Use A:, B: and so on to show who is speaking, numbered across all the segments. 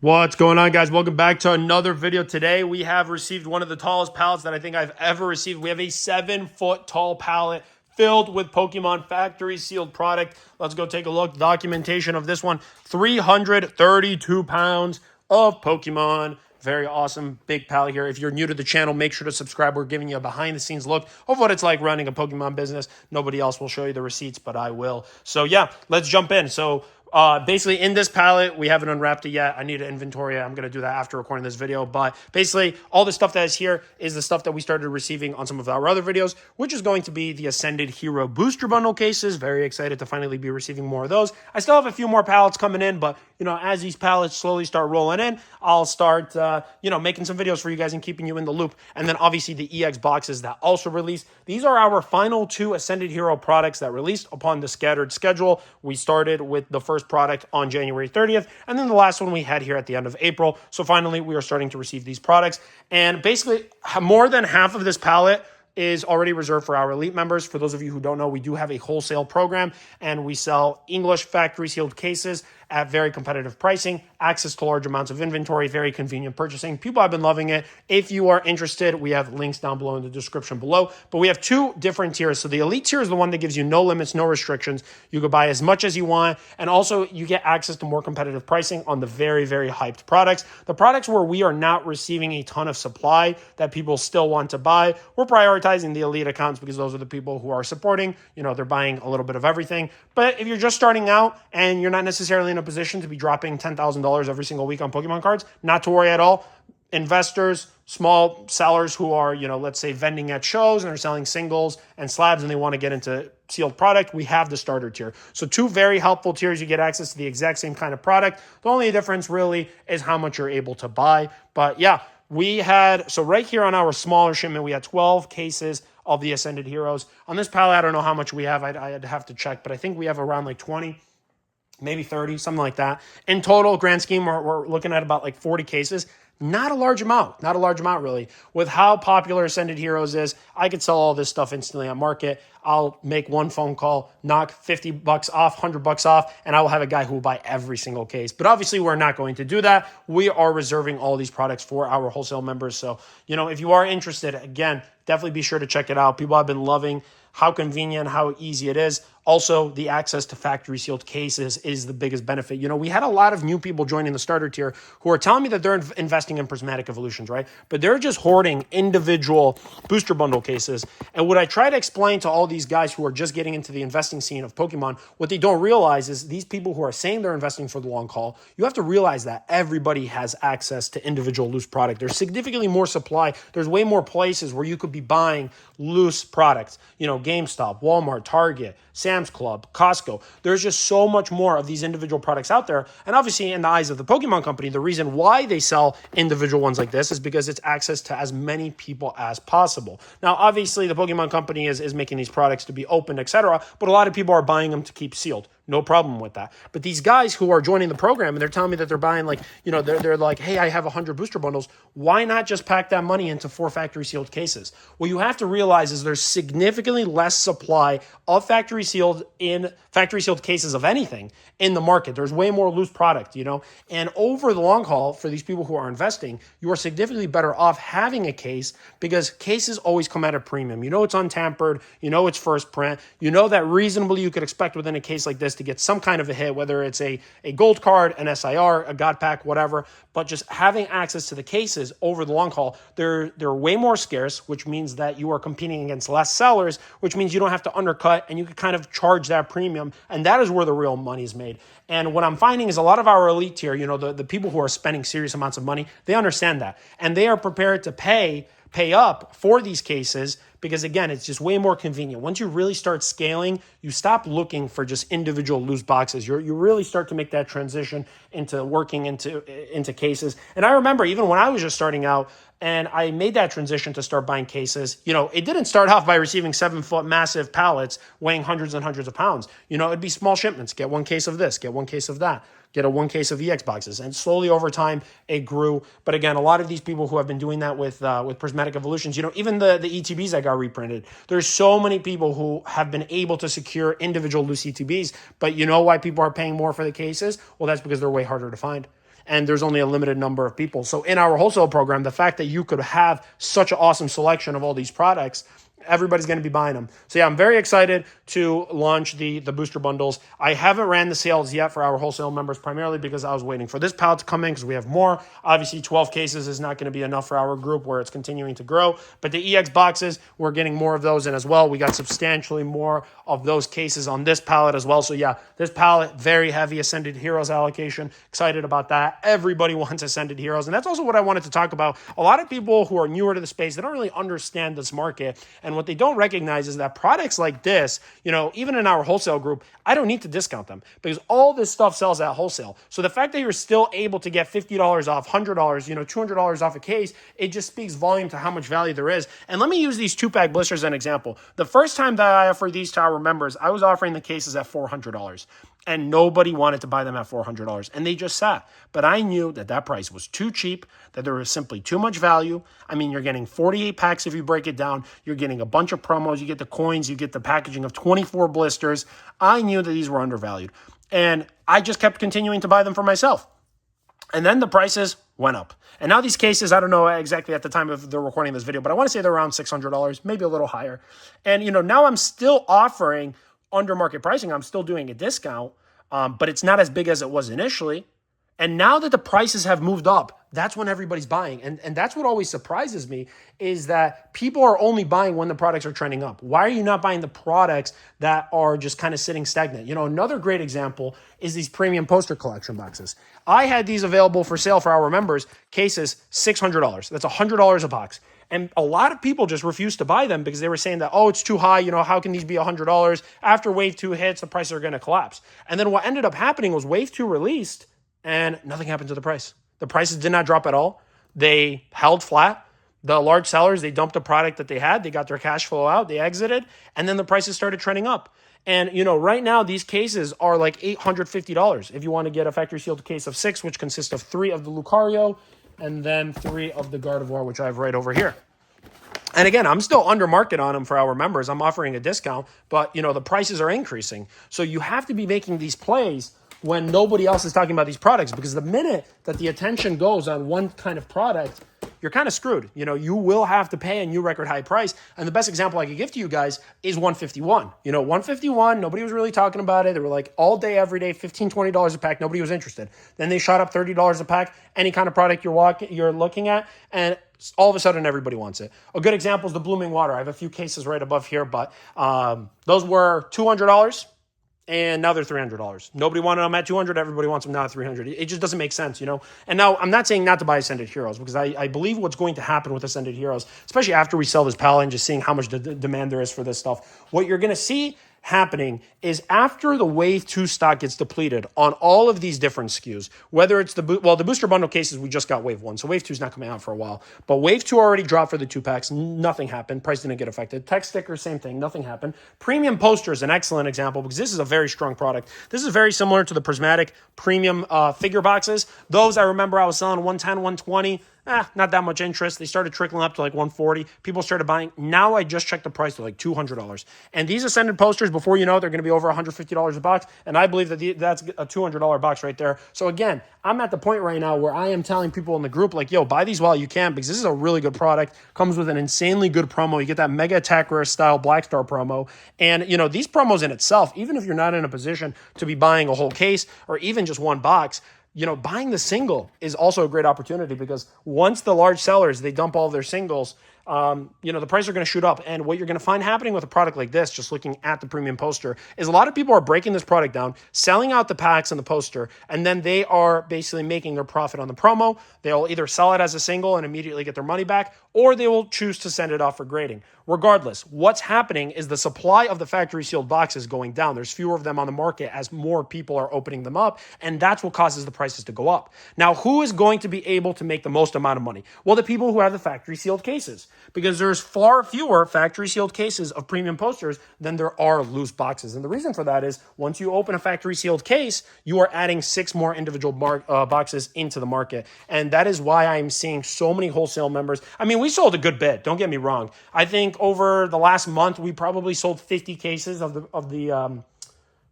A: What's going on, guys? Welcome back to another video. Today we have received one of the tallest pallets that I think I've ever received. We have a 7-foot tall pallet filled with Pokemon factory sealed product. Let's go take a look. Documentation of this one: 332 pounds of Pokemon. Very awesome big pallet here. If you're new to the channel, make sure to subscribe. We're giving you a behind the scenes look of what it's like running a Pokemon business. Nobody else will show you the receipts, but I will. So yeah, let's jump in. So basically in this pallet, we haven't unwrapped it yet. I need to inventory it. I'm going to do that after recording this video. But basically all the stuff that is here is the stuff that we started receiving on some of our other videos, which is going to be the Ascended Hero Booster Bundle cases. Very excited to finally be receiving more of those. I still have a few more pallets coming in, but as these pallets slowly start rolling in, I'll start, making some videos for you guys and keeping you in the loop. And then obviously the EX boxes that also released. These are our final 2 Ascended Hero products that released upon the scattered schedule. We started with the first product on January 30th, and then the last one we had here at the end of April. So finally, we are starting to receive these products. And basically, more than half of this pallet is already reserved for our elite members. For those of you who don't know, we do have a wholesale program, and we sell English factory sealed cases at very competitive pricing, access to large amounts of inventory, very convenient purchasing. People have been loving it. If you are interested, we have links down below in the description below. But we have 2 different tiers. So the elite tier is the one that gives you no limits, no restrictions. You can buy as much as you want, and also you get access to more competitive pricing on the very, very hyped products. The products where we are not receiving a ton of supply that people still want to buy, we're prioritizing the elite accounts because those are the people who are supporting. They're buying a little bit of everything. But if you're just starting out and you're not necessarily in a position to be dropping $10,000 every single week on Pokemon cards, not to worry at all. Investors, small sellers who are, let's say vending at shows and are selling singles and slabs and they want to get into sealed product, we have the starter tier. So 2 very helpful tiers. You get access to the exact same kind of product. The only difference really is how much you're able to buy. But yeah, so right here on our smaller shipment, we had 12 cases of the Ascended Heroes. On this pallet, I don't know how much we have. I'd have to check, but I think we have around like 20. Maybe 30, something like that. In total, grand scheme, we're looking at about like 40 cases. Not a large amount, really. With how popular Ascended Heroes is, I could sell all this stuff instantly on market. I'll make one phone call, knock $50 off, $100 off, and I will have a guy who will buy every single case. But obviously, we're not going to do that. We are reserving all these products for our wholesale members. So, if you are interested, again, definitely be sure to check it out. People have been loving how convenient, how easy it is. Also, the access to factory sealed cases is the biggest benefit. We had a lot of new people joining the starter tier who are telling me that they're investing in prismatic evolutions, right? But they're just hoarding individual booster bundle cases. And what I try to explain to all these guys who are just getting into the investing scene of Pokemon, what they don't realize is these people who are saying they're investing for the long haul, you have to realize that everybody has access to individual loose product. There's significantly more supply. There's way more places where you could be buying loose products. GameStop, Walmart, Target, Sam's Club, Costco. There's just so much more of these individual products out there. And obviously, in the eyes of the Pokemon company, the reason why they sell individual ones like this is because it's access to as many people as possible. Now, obviously, the Pokemon company is making these products to be opened, etc., but a lot of people are buying them to keep sealed. No problem with that. But these guys who are joining the program and they're telling me that they're buying they're like, hey, I have 100 booster bundles. Why not just pack that money into 4 factory sealed cases? What you have to realize is there's significantly less supply of factory sealed cases of anything in the market. There's way more loose product, and over the long haul for these people who are investing, you are significantly better off having a case because cases always come at a premium. It's untampered. It's first print. That reasonably you could expect within a case like this to get some kind of a hit, whether it's a gold card, an SIR, a God Pack, whatever. But just having access to the cases over the long haul, they're way more scarce, which means that you are competing against less sellers, which means you don't have to undercut and you can kind of charge that premium. And that is where the real money is made. And what I'm finding is a lot of our elite tier, the people who are spending serious amounts of money, they understand that. And they are prepared to pay up for these cases because, again, it's just way more convenient. Once you really start scaling, you stop looking for just individual loose boxes. You really start to make that transition into working into cases. And I remember even when I was just starting out and I made that transition to start buying cases, it didn't start off by receiving 7-foot massive pallets weighing hundreds and hundreds of pounds. It'd be small shipments. Get 1 case of this, get 1 case of that. Get a 1 case of EX boxes. And slowly over time, it grew. But again, a lot of these people who have been doing that with Prismatic Evolutions, even the ETBs that got reprinted, there's so many people who have been able to secure individual loose ETBs. But you know why people are paying more for the cases? Well, that's because they're way harder to find. and there's only a limited number of people. So in our wholesale program, the fact that you could have such an awesome selection of all these products, everybody's going to be buying them. So yeah, I'm very excited to launch the booster bundles. I haven't ran the sales yet for our wholesale members, primarily because I was waiting for this pallet to come in because we have more. Obviously, 12 cases is not going to be enough for our group where it's continuing to grow. But the EX boxes, we're getting more of those in as well. We got substantially more of those cases on this pallet as well. So yeah, this pallet, very heavy Ascended Heroes allocation. Excited about that. Everybody wants Ascended Heroes. And that's also what I wanted to talk about. A lot of people who are newer to the space, they don't really understand this market. And what they don't recognize is that products like this, even in our wholesale group, I don't need to discount them because all this stuff sells at wholesale. So the fact that you're still able to get $50 off, $100, $200 off a case, it just speaks volume to how much value there is. And let me use these 2-pack blisters as an example. The first time that I offered these to our members, I was offering the cases at $400. And nobody wanted to buy them at $400, and they just sat. But I knew that that price was too cheap, that there was simply too much value. I mean, you're getting 48 packs if you break it down. You're getting a bunch of promos. You get the coins. You get the packaging of 24 blisters. I knew that these were undervalued, and I just kept continuing to buy them for myself. And then the prices went up. And now these cases, I don't know exactly at the time of the recording of this video, but I want to say they're around $600, maybe a little higher. And, now I'm still offering under market pricing. I'm still doing a discount, but it's not as big as it was initially. And now that the prices have moved up, that's when everybody's buying. And that's what always surprises me is that people are only buying when the products are trending up. Why are you not buying the products that are just kind of sitting stagnant? Another great example is these premium poster collection boxes. I had these available for sale for our members, cases, $600. That's $100 a box. And a lot of people just refused to buy them because they were saying that, it's too high. How can these be $100? After Wave 2 hits, the prices are going to collapse. And then what ended up happening was Wave 2 released and nothing happened to the price. The prices did not drop at all. They held flat. The large sellers, they dumped the product that they had. They got their cash flow out. They exited. And then the prices started trending up. And, right now, these cases are like $850 if you want to get a factory sealed case of 6, which consists of 3 of the Lucario and then 3 of the Gardevoir, which I have right over here. And again, I'm still under market on them for our members. I'm offering a discount, but, the prices are increasing. So you have to be making these plays when nobody else is talking about these products, because the minute that the attention goes on one kind of product, you're kind of screwed. You will have to pay a new record high price. And the best example I could give to you guys is 151. 151, nobody was really talking about it. They were like all day, every day, $15, $20 a pack. Nobody was interested. Then they shot up $30 a pack, any kind of product you're looking at, and all of a sudden everybody wants it. A good example is the Blooming Water. I have a few cases right above here, but those were $200. And now they're $300. Nobody wanted them at $200. Everybody wants them now at $300. It just doesn't make sense, And now I'm not saying not to buy Ascended Heroes because I believe what's going to happen with Ascended Heroes, especially after we sell this pallet and just seeing how much demand there is for this stuff, what you're going to see happening is after the Wave 2 stock gets depleted on all of these different SKUs, whether it's the booster bundle cases, we just got Wave 1, so Wave 2 is not coming out for a while. But Wave 2 already dropped for the 2-packs. Nothing happened. Price didn't get affected. Text stickers, same thing. Nothing happened. Premium posters, an excellent example because this is a very strong product. This is very similar to the Prismatic premium figure boxes. Those I remember I was selling 110, 120. Not that much interest. They started trickling up to like 140. People started buying. Now I just checked the price to like $200. And these Ascended posters, before you know it, they're going to be over $150 a box. And I believe that that's a $200 box right there. So again, I'm at the point right now where I am telling people in the group like, buy these while you can because this is a really good product. Comes with an insanely good promo. You get that Mega Attack Rare style Black Star promo. And, these promos in itself, even if you're not in a position to be buying a whole case or even just one box, buying the single is also a great opportunity because once the large sellers, they dump all of their singles, the prices are going to shoot up. And what you're going to find happening with a product like this, just looking at the premium poster, is a lot of people are breaking this product down, selling out the packs and the poster, and then they are basically making their profit on the promo. They'll either sell it as a single and immediately get their money back, or they will choose to send it off for grading. Regardless, what's happening is the supply of the factory sealed boxes going down. There's fewer of them on the market as more people are opening them up, and that's what causes the prices to go up. Now, who is going to be able to make the most amount of money? Well, the people who have the factory sealed cases, because there's far fewer factory sealed cases of premium posters than there are loose boxes. And the reason for that is once you open a factory sealed case, you are adding 6 more individual boxes into the market. And that is why I'm seeing so many wholesale members. I mean, we sold a good bit. Don't get me wrong. I think over the last month, we probably sold 50 cases of the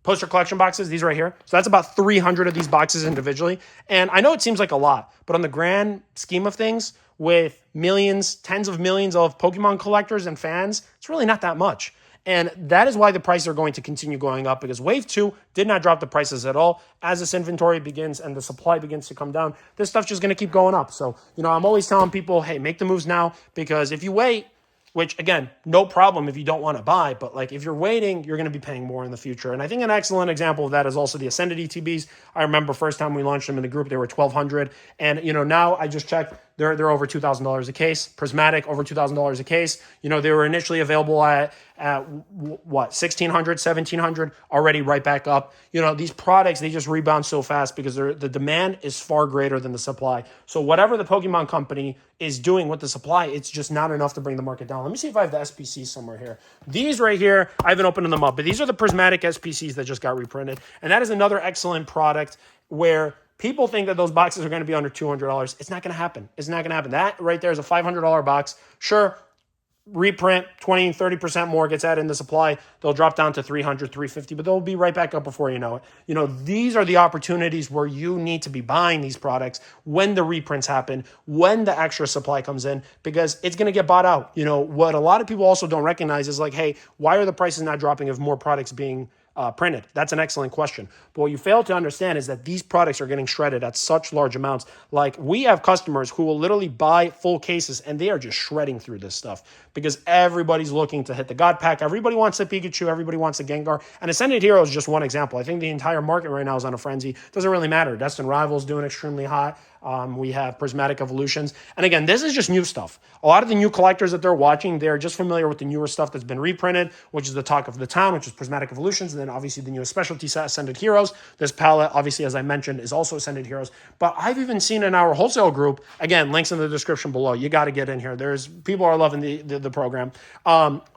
A: poster collection boxes, these right here. So that's about 300 of these boxes individually. And I know it seems like a lot, but on the grand scheme of things, with millions, tens of millions of Pokemon collectors and fans, it's really not that much. And that is why the prices are going to continue going up, because Wave 2 did not drop the prices at all. As this inventory begins and the supply begins to come down, this stuff's just going to keep going up. So, I'm always telling people, hey, make the moves now, because if you wait, which again, no problem if you don't want to buy, but like if you're waiting, you're going to be paying more in the future. And I think an excellent example of that is also the Ascended ETBs. I remember first time we launched them in the group, they were $1,200. And, now I just checked, they're over $2,000 a case. Prismatic, over $2,000 a case. They were initially available at what, $1,600, $1,700, already right back up. These products, they just rebound so fast because the demand is far greater than the supply. So whatever the Pokemon company is doing with the supply, it's just not enough to bring the market down. Let me see if I have the SPCs somewhere here. These right here, I haven't opened them up, but these are the Prismatic SPCs that just got reprinted. And that is another excellent product where people think that those boxes are going to be under $200. It's not going to happen. It's not going to happen. That right there is a $500 box. Sure, reprint 20, 30% more gets added in the supply. They'll drop down to $300, $350, but they'll be right back up before you know it. These are the opportunities where you need to be buying these products when the reprints happen, when the extra supply comes in, because it's going to get bought out. What a lot of people also don't recognize is like, hey, why are the prices not dropping if more products being printed? That's an excellent question. But what you fail to understand is that these products are getting shredded at such large amounts. Like, we have customers who will literally buy full cases and they are just shredding through this stuff because everybody's looking to hit the God Pack. Everybody wants a Pikachu. Everybody wants a Gengar. And Ascended Hero is just one example. I think the entire market right now is on a frenzy. It doesn't really matter. Destined Rivals doing extremely hot. We have Prismatic Evolutions. And again, this is just new stuff. A lot of the new collectors that they're watching, they're just familiar with the newer stuff that's been reprinted, which is the talk of the town, which is Prismatic Evolutions. And then obviously the newest specialty set, Ascended Heroes. This palette, obviously, as I mentioned, is also Ascended Heroes. But I've even seen in our wholesale group, again, links in the description below. You got to get in here. People are loving the program.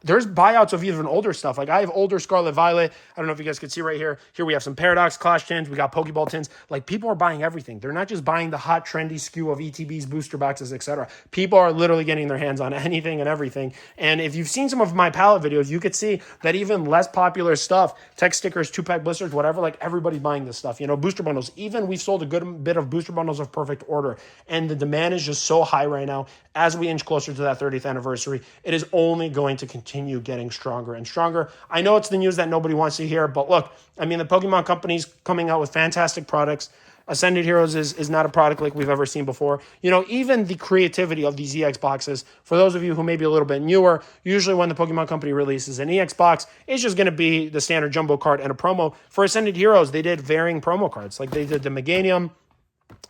A: There's buyouts of even older stuff. Like, I have older Scarlet Violet. I don't know if you guys can see right here. Here we have some Paradox Clash tins. We got Pokeball tins. Like, people are buying everything. They're not just buying the hot, trendy SKU of ETBs, booster boxes, etc. People are literally getting their hands on anything and everything. And if you've seen some of my palette videos, you could see that even less popular stuff, text stickers, 2-pack blisters, whatever, like everybody's buying this stuff. Booster bundles. Even we've sold a good bit of booster bundles of Perfect Order. And the demand is just so high right now. As we inch closer to that 30th anniversary, it is only going to continue getting stronger and stronger. I know it's the news that nobody wants to hear, but look, the Pokemon company's coming out with fantastic products. Ascended Heroes is not a product like we've ever seen before. Even the creativity of these EX boxes, for those of you who may be a little bit newer, usually when the Pokemon Company releases an EX box, it's just going to be the standard jumbo card and a promo. For Ascended Heroes, they did varying promo cards. Like, they did the Meganium,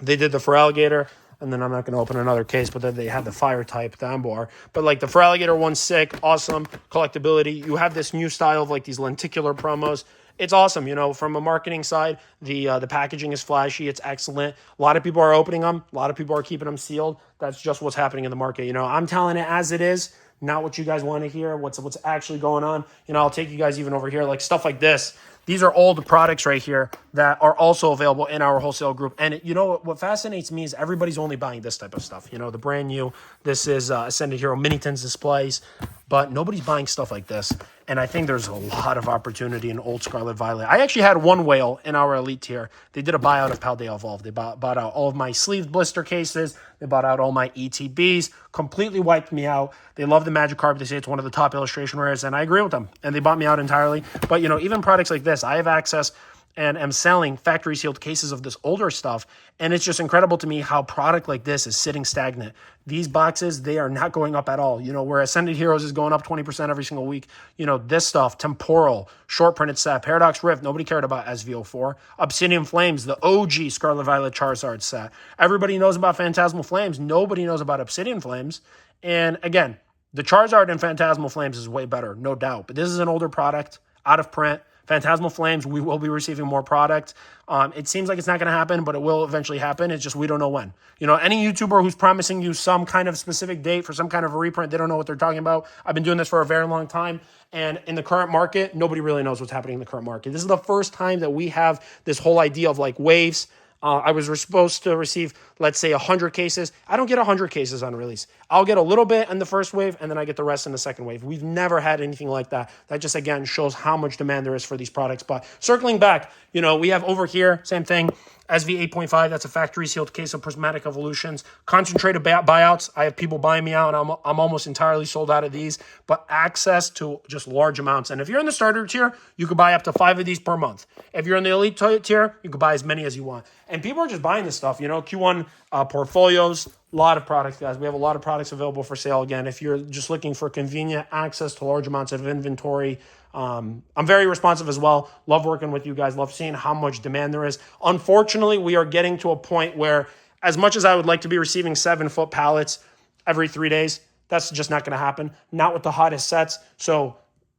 A: they did the Feraligatr, and then I'm not going to open another case, but then they had the fire type, the Ambar. But like the Feraligatr one's sick, awesome, collectability. You have this new style of like these lenticular promos. It's awesome. From a marketing side, the packaging is flashy. It's excellent. A lot of people are opening them. A lot of people are keeping them sealed. That's just what's happening in the market. I'm telling it as it is, not what you guys want to hear, what's actually going on. I'll take you guys even over here, like stuff like this. These are all the products right here that are also available in our wholesale group. And what fascinates me is everybody's only buying this type of stuff. The brand new, this is Ascended Hero Mini Tins displays, but nobody's buying stuff like this. And I think there's a lot of opportunity in old Scarlet Violet. I actually had one whale in our elite tier. They did a buyout of Paldea Evolved. They bought out all of my sleeved blister cases. They bought out all my ETBs, completely wiped me out. They love the Magikarp. They say it's one of the top illustration rares, and I agree with them. And they bought me out entirely. But, even products like this, I have access and am selling factory sealed cases of this older stuff. And it's just incredible to me how product like this is sitting stagnant. These boxes, they are not going up at all. Where Ascended Heroes is going up 20% every single week. This stuff, Temporal, short printed set, Paradox Rift, nobody cared about SVO4. Obsidian Flames, the OG Scarlet Violet Charizard set. Everybody knows about Phantasmal Flames. Nobody knows about Obsidian Flames. And again, the Charizard and Phantasmal Flames is way better, no doubt. But this is an older product, out of print. Phantasmal Flames, we will be receiving more product. It seems like it's not going to happen, but it will eventually happen. It's just we don't know when. Any YouTuber who's promising you some kind of specific date for some kind of a reprint, they don't know what they're talking about. I've been doing this for a very long time. And in the current market, nobody really knows what's happening in the current market. This is the first time that we have this whole idea of like waves. I was supposed to receive, let's say, 100 cases. I don't get 100 cases on release. I'll get a little bit in the first wave, and then I get the rest in the second wave. We've never had anything like that. That just, again, shows how much demand there is for these products. But circling back, we have over here, same thing, SV 8.5, that's a factory sealed case of prismatic evolutions. Concentrated buyouts, I have people buying me out. I'm almost entirely sold out of these, but access to just large amounts. And if you're in the starter tier, you could buy up to 5 of these per month. If you're in the elite tier, you could buy as many as you want. And people are just buying this stuff, Q1 portfolios, a lot of products, guys. We have a lot of products available for sale. Again, if you're just looking for convenient access to large amounts of inventory, I'm very responsive as well. Love working with you guys. Love seeing how much demand there is. Unfortunately, we are getting to a point where, as much as I would like to be receiving 7-foot pallets every 3 days, that's just not going to happen. Not with the hottest sets. So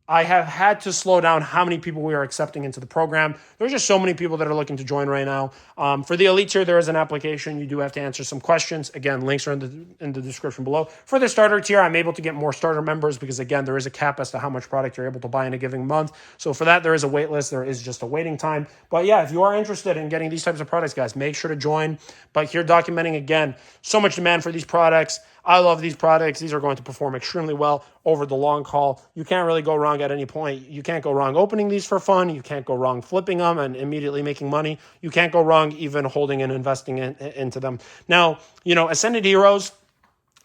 A: I have had to slow down how many people we are accepting into the program. There's just so many people that are looking to join right now. For the elite tier, there is an application. You do have to answer some questions. Again, links are in the description below. For the starter tier, I'm able to get more starter members because, again, there is a cap as to how much product you're able to buy in a given month. So for that, there is a wait list. There is just a waiting time. But yeah, if you are interested in getting these types of products, guys, make sure to join. But here documenting, again, so much demand for these products. I love these products. These are going to perform extremely well over the long haul. You can't really go wrong at any point. You can't go wrong opening these for fun. You can't go wrong flipping them and immediately making money. You can't go wrong even holding and investing into them. Now, Ascended Heroes,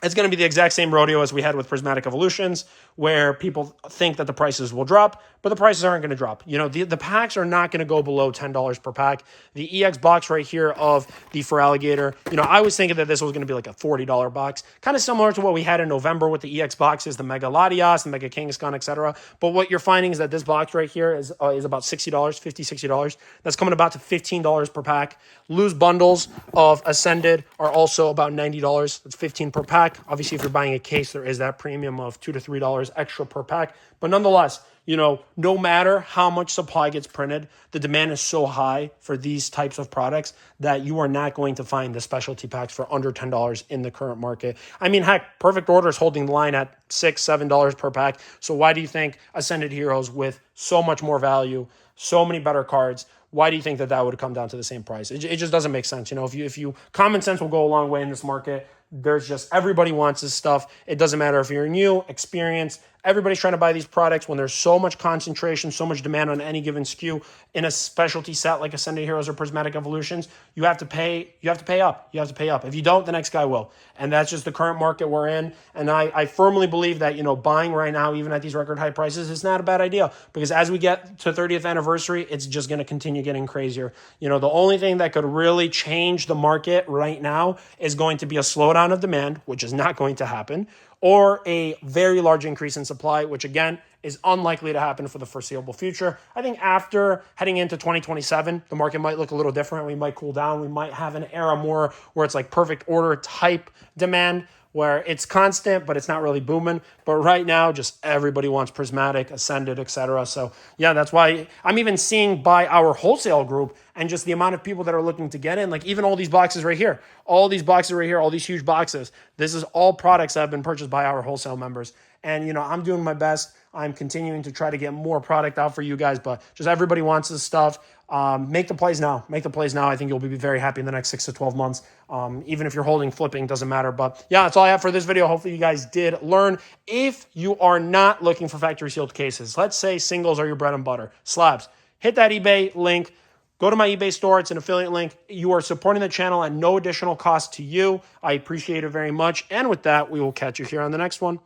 A: it's going to be the exact same rodeo as we had with Prismatic Evolutions, where people think that the prices will drop, but the prices aren't going to drop. The packs are not going to go below $10 per pack. The EX box right here of the For Alligator, I was thinking that this was going to be like a $40 box, kind of similar to what we had in November with the EX boxes, the Mega Latias, the Mega Kangaskhan, etc. But what you're finding is that this box right here is about $60, $60. That's coming about to $15 per pack. Loose bundles of Ascended are also about $90. That's $15 per pack. Obviously, if you're buying a case, there is that premium of $2 to $3 extra per pack. But nonetheless, no matter how much supply gets printed, the demand is so high for these types of products that you are not going to find the specialty packs for under $10 in the current market. I mean, heck, Perfect Order is holding the line at $6, $7 per pack. So why do you think Ascended Heroes with so much more value, so many better cards, why do you think that would come down to the same price? It just doesn't make sense. If you common sense will go a long way in this market. There's just, everybody wants this stuff. It doesn't matter if you're new, experienced. Everybody's trying to buy these products when there's so much concentration, so much demand on any given SKU in a specialty set like Ascended Heroes or Prismatic Evolutions. You have to pay up. If you don't, the next guy will. And that's just the current market we're in. And I firmly believe that, buying right now, even at these record high prices, is not a bad idea, because as we get to 30th anniversary, it's just going to continue getting crazier. The only thing that could really change the market right now is going to be a slowdown of demand, which is not going to happen, or a very large increase in supply, which again is unlikely to happen for the foreseeable future. I think after heading into 2027, the market might look a little different. We might cool down. We might have an era more where it's like Perfect Order type demand, where it's constant, but it's not really booming. But right now, just everybody wants Prismatic, Ascended, etc. So yeah, that's why I'm even seeing by our wholesale group and just the amount of people that are looking to get in, like even all these boxes right here, all these huge boxes. This is all products that have been purchased by our wholesale members. And, I'm doing my best. I'm continuing to try to get more product out for you guys, but just everybody wants this stuff. Make the plays now. I think you'll be very happy in the next 6 to 12 months. Even if you're holding, flipping, doesn't matter. But yeah, that's all I have for this video. Hopefully you guys did learn. If you are not looking for factory sealed cases, let's say singles are your bread and butter, slabs, hit that eBay link. Go to my eBay store. It's an affiliate link. You are supporting the channel at no additional cost to you. I appreciate it very much. And with that, we will catch you here on the next one.